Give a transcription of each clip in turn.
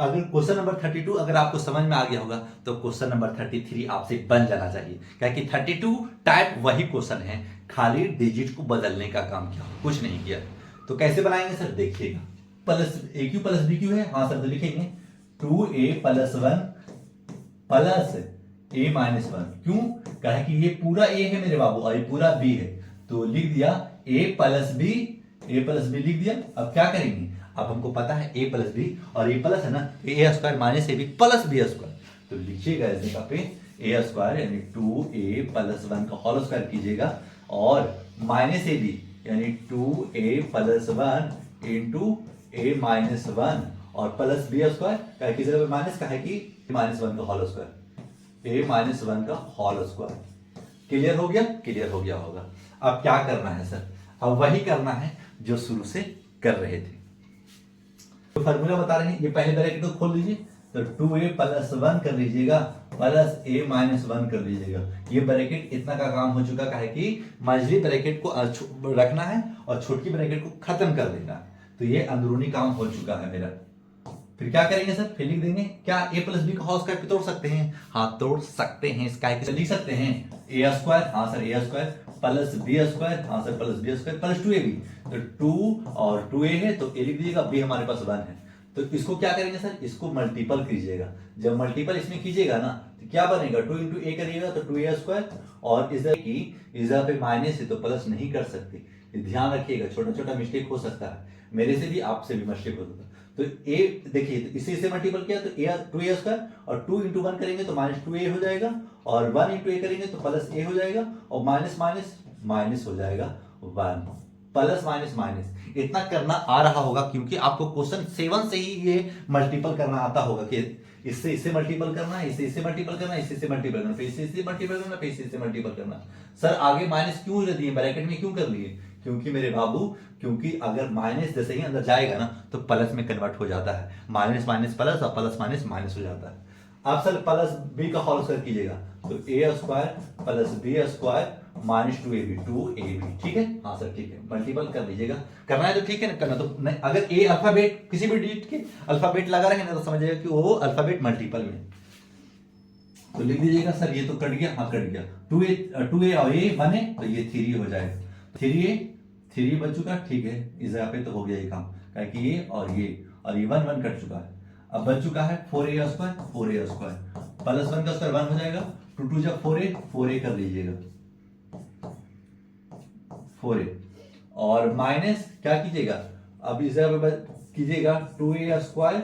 अगर question number 32 अगर आपको समझ में आ गया होगा तो क्वेश्चन नंबर 33 आपसे बन जाना चाहिए, क्या कि 32 टाइप वही क्वेश्चन है, खाली डिजिट को बदलने का काम किया, कुछ नहीं किया। तो कैसे बनाएंगे सर, देखिएगा, प्लस ए क्यू प्लस बी क्यू है, हाँ सर, तो लिखेंगे 2a plus 1 plus a minus 1, क्यों, कहे कि ये पूरा a है मेरे बाबू और ये पूरा b है, तो लिख दिया a प्लस b लिख दिया। अब क्या करेंगे, अब हमको पता है a प्लस बी और ये प्लस है ना, A square minus A B plus B square, तो लिखिएगा इस जगह पे ए स्क्वायर यानी 2a प्लस 1 का होल स्क्वायर कीजिएगा और माइनस ए बी यानी 2a plus 1 into a minus 1 और प्लस बी स्क्वायर, किसी जगह माइनस का है कि माइनस 1 का होल स्क्वायर, a माइनस 1 का होल स्क्वायर। क्लियर हो गया, क्लियर हो गया होगा। अब क्या करना है सर, अब वही करना है जो शुरू से कर रहे थे, तो फॉर्मूला बता रहे हैं, ये पहले ब्रैकेट को खोल लीजिए, तो 2a प्लस 1 कर लीजिएगा प्लस a माइनस 1 कर लीजिएगा। ये ब्रैकेट इतना का काम हो चुका है कि मझली ब्रैकेट को रखना है और छोटी ब्रैकेट को खत्म कर देना है, तो ये अंदरूनी काम हो चुका है मेरा। फिर क्या करेंगे सर, फिर लिख देंगे क्या a प्लस बी का होल स्क्वायर तोड़ सकते हैं, हाँ तोड़ सकते हैं, इसका लिख सकते हैं a स्क्वायर, हाँ sir a square plus B square, हाँ sir plus B square plus 2ab, तो 2 और 2a है तो a लिख दीजिएगा, b हमारे पास 1 है, तो इसको क्या करेंगे सर, इसको मल्टीपल कीजिएगा, जब मल्टीपल इसमें कीजिएगा ना तो क्या बनेगा, 2 इंटू ए करिएगा तो 2a स्क्वायर, और इस जगह पे माइनस है तो प्लस नहीं कर सकते, ध्यान रखिएगा, छोटा छोटा मिस्टेक हो सकता है, मेरे से भी आपसे भी मिस्टेक हो सकता है। तो a देखिए, तो इसे मल्टीपल किया तो a 2a स्क्वायर और 2 इंटू 1 करेंगे तो माइनस 2a हो जाएगा, और 1 इंटू a करेंगे तो प्लस a हो जाएगा, और माइनस माइनस माइनस हो जाएगा 1, प्लस माइनस माइनस। इतना करना आ रहा होगा क्योंकि आपको क्वेश्चन 7 से ही ये मल्टीपल करना आता होगा कि इससे इससे मल्टीपल करना है, इससे इससे मल्टीपल करना है, इससे इससे मल्टीपल करना, फिर इससे इससे मल्टीपल करना, फिर इससे इससे मल्टीपल करना। सर आगे माइनस क्यों कर दिए, ब्रैकेट में क्यों कर लिए, क्योंकि मेरे बाबू, क्योंकि अगर माइनस जैसे ही अंदर जाएगा ना तो प्लस में कन्वर्ट हो जाता है, माइनस माइनस प्लस और प्लस माइनस माइनस हो जाता है। अब सर प्लस बी का होल स्क्वायर कीजिएगा तो a square plus B square minus 2ab, ठीक है, हाँ सर ठीक है, मल्टीपल कर लीजिएगा, करना है तो ठीक है ना, करना तो नहीं, अगर a अल्फाबेट किसी भी डिजिट के अल्फाबेट लगा रहेंगे ना तो समझिएगा कि वो अल्फाबेट मल्टीपल में, तो लिख दीजिएगा सर ये तो कट गया, हाँ कट गया, 2a और a 1 है तो ये 3 हो जाएगा, 3 बच चुका, ठीक है, इस जगह पे तो हो गया ये काम, क्योंकि ये और ये 1 1 कट चुका है। अब बच चुका है 4a स्क्वायर प्लस 1 का स्क्वायर 1 हो जाएगा, 2 2 जा 4a कर लीजिएगा 4a, और माइनस क्या कीजिएगा, अब इस जगह पे कीजिएगा 2a स्क्वायर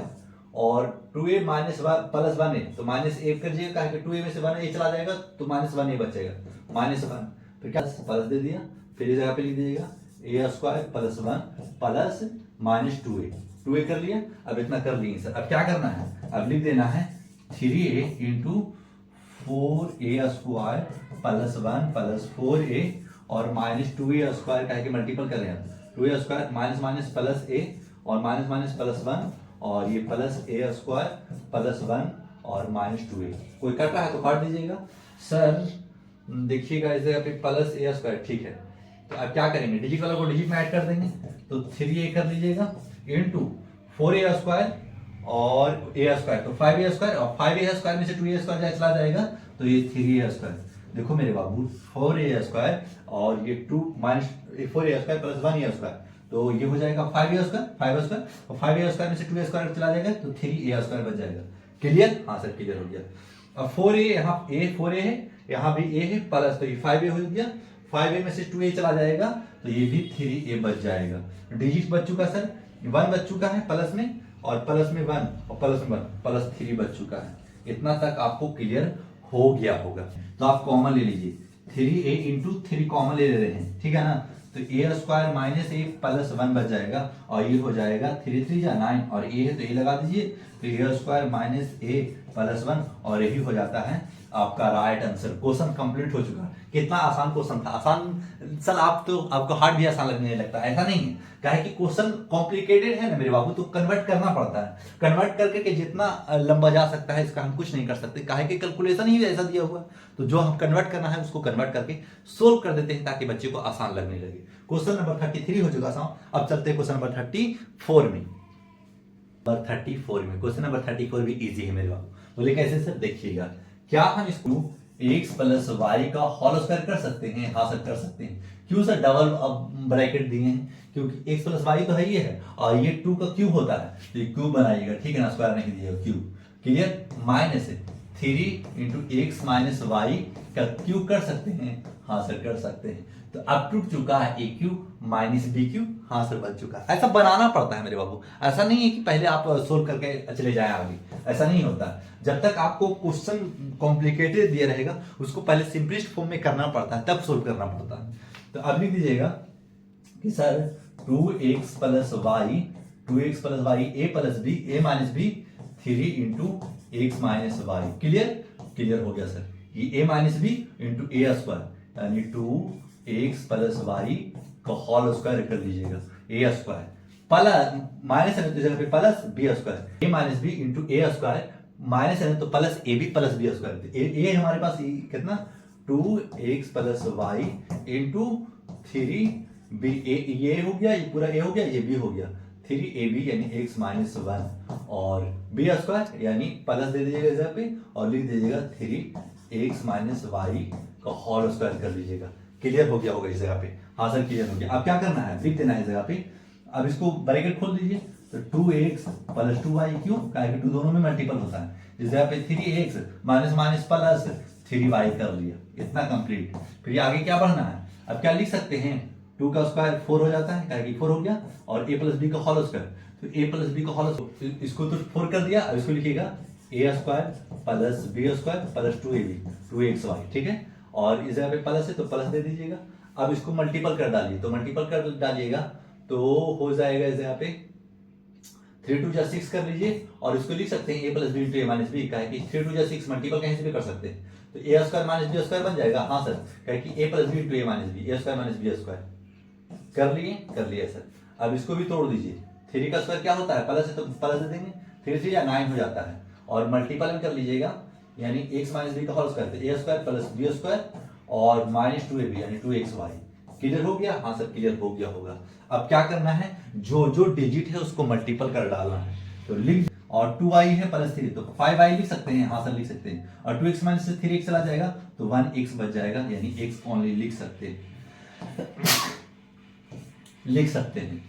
और 2a माइनस प्लस 1 है तो माइनस 1 कर दीजिएगा, 2a में से 1 चला जाएगा तो माइनस 1 बचेगा, माइनस 1, फिर क्या प्लस दे दिया, फिर इस जगह पे लिख दीजिएगा a square plus 1 plus minus 2a कर लिया। अब इतना कर लिए सर, अब क्या करना है, अब लिख देना है 3a into 4a square plus 1 plus 4a और माइनस 2a स्क्वायर कह के मल्टीपल कर रहे हैं, 2a square minus minus plus a और माइनस माइनस प्लस 1 और ये प्लस a स्क्वायर प्लस 1 और माइनस 2a, कोई कट रहा है तो काट दीजिएगा। सर देखिएगा इस जगह पे प्लस a स्क्वायर, ठीक है, तो अब क्या करेंगे, डिजिट वाला को डिजिट में ऐड कर देंगे, तो 3a कर लीजिएगा इंटू 4a स्क्वायर और a स्क्वायर तो 5a स्क्वायर, और 5a स्क्वायर में से 2a स्क्वायर चला जाएगा तो ये 3a स्क्वायर, देखो मेरे बाबू 4a स्क्वायर और ये 2 minus 4a square plus 1a square, तो ये हो जाएगा 5a स्क्वायर और 5a स्क्वायर में से 2a स्क्वायर चला जाएगा तो 3a स्क्वायर बच जाएगा। क्लियर, हाँ सर क्लियर हो गया। अब 4a यहाँ a 4a है, यहाँ भी a है प्लस, तो ये 5a हो गया, 5a में से 2a चला जाएगा तो ये भी 3a बच जाएगा। डिजिट बच चुका सर, 1 बच चुका है प्लस में, और प्लस में 1 और प्लस में 1 प्लस 3 बच चुका है। इतना तक आपको क्लियर हो गया होगा, तो आप कॉमन ले लीजिए, 3a इंटू 3 कॉमन ले रहे हैं, ठीक है ना, तो a square minus a plus 1 बच जाएगा, और ये हो जाएगा 3 3 जा 9 और a है तो a लगा दीजिए, तो a square minus a plus 1 और यही हो जाता है आपका राइट आंसर। क्वेश्चन कंप्लीट हो चुका। कितना आसान क्वेश्चन था, आसान सर, आप तो आपको हार्ड भी आसान लगने लगता है, ऐसा नहीं है, काहे कि क्वेश्चन कॉम्प्लिकेटेड है ना मेरे बाबू, तो कन्वर्ट करना पड़ता है, कन्वर्ट करके के जितना लंबा जा सकता है इसका हम कुछ नहीं कर सकते, काहे कि कैलकुलेशन ही ऐसा दिया हुआ, तो जो हम कन्वर्ट करना है उसको कन्वर्ट करके सोल्व कर देते हैं ताकि बच्चे को आसान लगने लगे। क्वेश्चन नंबर 33 हो चुका था, अब चलते हैं क्वेश्चन नंबर 34 में। नंबर 34 में, क्वेश्चन नंबर 34 भी इजी है मेरे बाबू। बोले कैसे सर, देखिएगा, क्या हम इसको x प्लस वाई का होल स्क्वायर कर सकते हैं? हाँ सर कर सकते हैं। क्यों सर? डबल ब्रैकेट दिए हैं, क्योंकि x प्लस वाई तो है, ये है, और ये 2 का क्यूब होता है, तो ये क्यूब बनाइएगा, ठीक है ना, स्क्वायर नहीं दिएगा, cube. Clear? Minus 3 into X minus Y का क्यूब कर सकते हैं? हाँ सर कर सकते हैं। तो अब टूट चुका है ए क्यूब माइनस बी क्यूब, हाँ सर बन चुका है। ऐसा बनाना पड़ता है मेरे बाबू, ऐसा नहीं है कि पहले आप सोल्व करके चले जाए आगे, ऐसा नहीं होता। जब तक आपको क्वेश्चन कॉम्प्लिकेटेड दिया रहेगा, उसको पहले सिंपलेस्ट फॉर्म में करना पड़ता है, तब सोल्व करना पड़ता है। तो अब लिख दीजिएगा कि sir 2x plus Y A plus B A minus B 3 into X minus Y. Clear? Clear हो गया सर। ये A minus B into A square, यानी 2x प्लस वाई का होल स्क्वायर कर लीजिएगा, ए स्क्वायर प्लस माइनस है तो जगह पे plus B square, A minus B into A square, minus है तो plus A B plus B square. ए हमारे पास कितना, 2x plus Y into 3b, ये हो गया, ये पूरा ए हो गया, ये बी हो गया, 3ab यानी x माइनस 1, और बी स्क्वायर यानी प्लस दे दीजिएगा इधर पे, और लिख दीजिएगा 3x माइनस वाई का होल स्क्वायर कर लीजिएगा। क्लियर हो गया होगा इस जगह पे? हाँ सर क्लियर हो गया। अब क्या करना है, लिख देना है इस जगह पे। अब इसको ब्रैकेट खोल दीजिए, तो 2x प्लस 2y क्यों, कारण कि 2 दोनों में मल्टीपल होता है, इस जगह पे 3x minus minus plus 3y कर लिया, इतना कंप्लीट। फिर आगे क्या बढ़ना है, अब क्या लिख सकते हैं, 2 का स्क्वायर 4 हो जाता है, कारण कि 4 हो गया, और a प्लस बी का होल स्क्वायर, तो a प्लस बी का होल स्क्वायर, इसको तो 4 कर दिया, अब इसको लिखिएगा a square plus B square plus 2xy, ठीक है, और इस जगह पे प्लस है तो प्लस दे दीजिएगा। अब इसको मल्टीपल कर डालिए, तो मल्टीपल कर डालिएगा तो हो जाएगा इस जगह पे 3 2 6 कर लीजिए, और इसको लिख सकते हैं a plus B into A minus B, कहे कि 3 2 6 मल्टीपल कहीं से भी कर सकते हैं, तो A square minus B square बन जाएगा। हाँ सर, कहे कि a plus B into A minus B, A square minus B square कर लिए सर। अब इसको भी तोड़ दीजिए, 3 का स्क्वायर क्या होता है, प्लस है तो प्लस दे देंगे, 3 3 या 9 हो जाता है, और मल्टीपल में कर लीजिएगा, यानी x माइनस बी का होल स्क्वायर, तो A square plus B square और माइनस 2ab यानी 2xy। क्लियर हो गया? हाँ सर क्लियर हो गया होगा। अब क्या करना है, जो जो डिजिट है उसको मल्टीपल कर डालना है, तो लिख, और 2y है प्लस 3 तो 5y लिख सकते हैं, हाँ सर लिख सकते हैं, और 2x माइनस 3x चला जाएगा तो 1x बच जाएगा, यानी x ओनली लिख सकते हैं।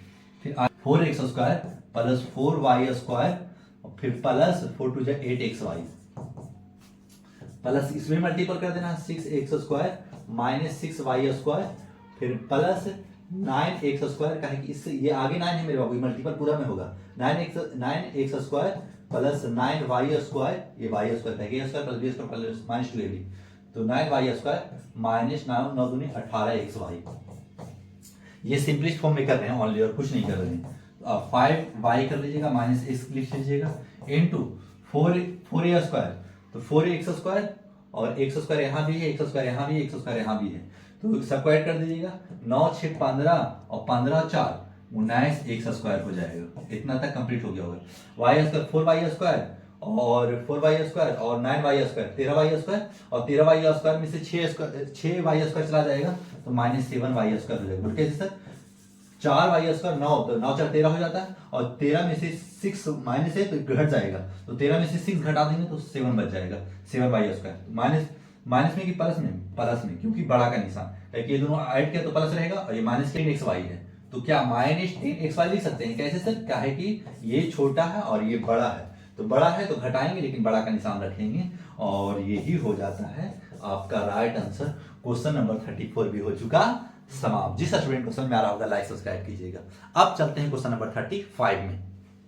फिर 4x square plus 4y square, फिर प्लस 4 2 8xy, प्लस इसमें मल्टीपल कर देना 6x square minus 6y square, फिर प्लस 9x स्क्वायर, कहे कि इससे ये आगे 9 है मेरे बाबू, मल्टीपल पूरा में होगा, 9x square plus 9y square, ये y स्क्वायर कहेंगे, a square plus b square plus minus 2ab, तो 9y स्क्वायर माइनस 9 दूनी 18xy। ये सिंपलेस्ट फॉर्म में कर रहे हैं ऑनली, और कुछ नहीं कर रहे हैं। अब 5y कर लीजिएगा माइनस x लिख लीजिएगा इनटू 4a स्क्वायर, तो 4x स्क्वायर, और x स्क्वायर यहाँ भी है, x स्क्वायर यहाँ भी है, x स्क्वायर यहाँ भी है, तो सबको ऐड कर दीजिएगा, 9 6 15 और 15 4 19x स्क्वायर हो जाएगा। इतना तक कंप्लीट हो गया होगा। y स्क्वायर 4y स्क्वायर और 4y स्क्वायर और 9y स्क्वायर 13y स्क्वायर, और 13y स्क्वायर में से 6y स्क्वायर चला जाएगा तो माइनस 7y स्क्वायर हो जाएगा। कैसे सर, 4y स्क्वायर 9, तो 9 4 13 हो जाता है, और 13 में से 6 माइनस है तो घट जाएगा, तो 13 में से 6 घटा देंगे तो 7 बच जाएगा, 7y स्क्वायर। माइनस में कि प्लस में, क्योंकि बड़ा का निशान है कि ये दोनों ऐड किया तो प्लस रहेगा, और ये माइनस 10xy है, तो क्या माइनस 10xy लिख सकते हैं। कैसे सर, क्या है कि ये छोटा है और ये बड़ा है, तो बड़ा है तो घटाएंगे लेकिन बड़ा का निशान रखेंगे, और यही हो जाता है आपका राइट आंसर। क्वेश्चन नंबर 34 भी हो चुका समाप्त। जिस स्टूडेंट को समझ में आ रहा होगा लाइक सब्सक्राइब कीजिएगा। अब चलते हैं क्वेश्चन नंबर 35 में।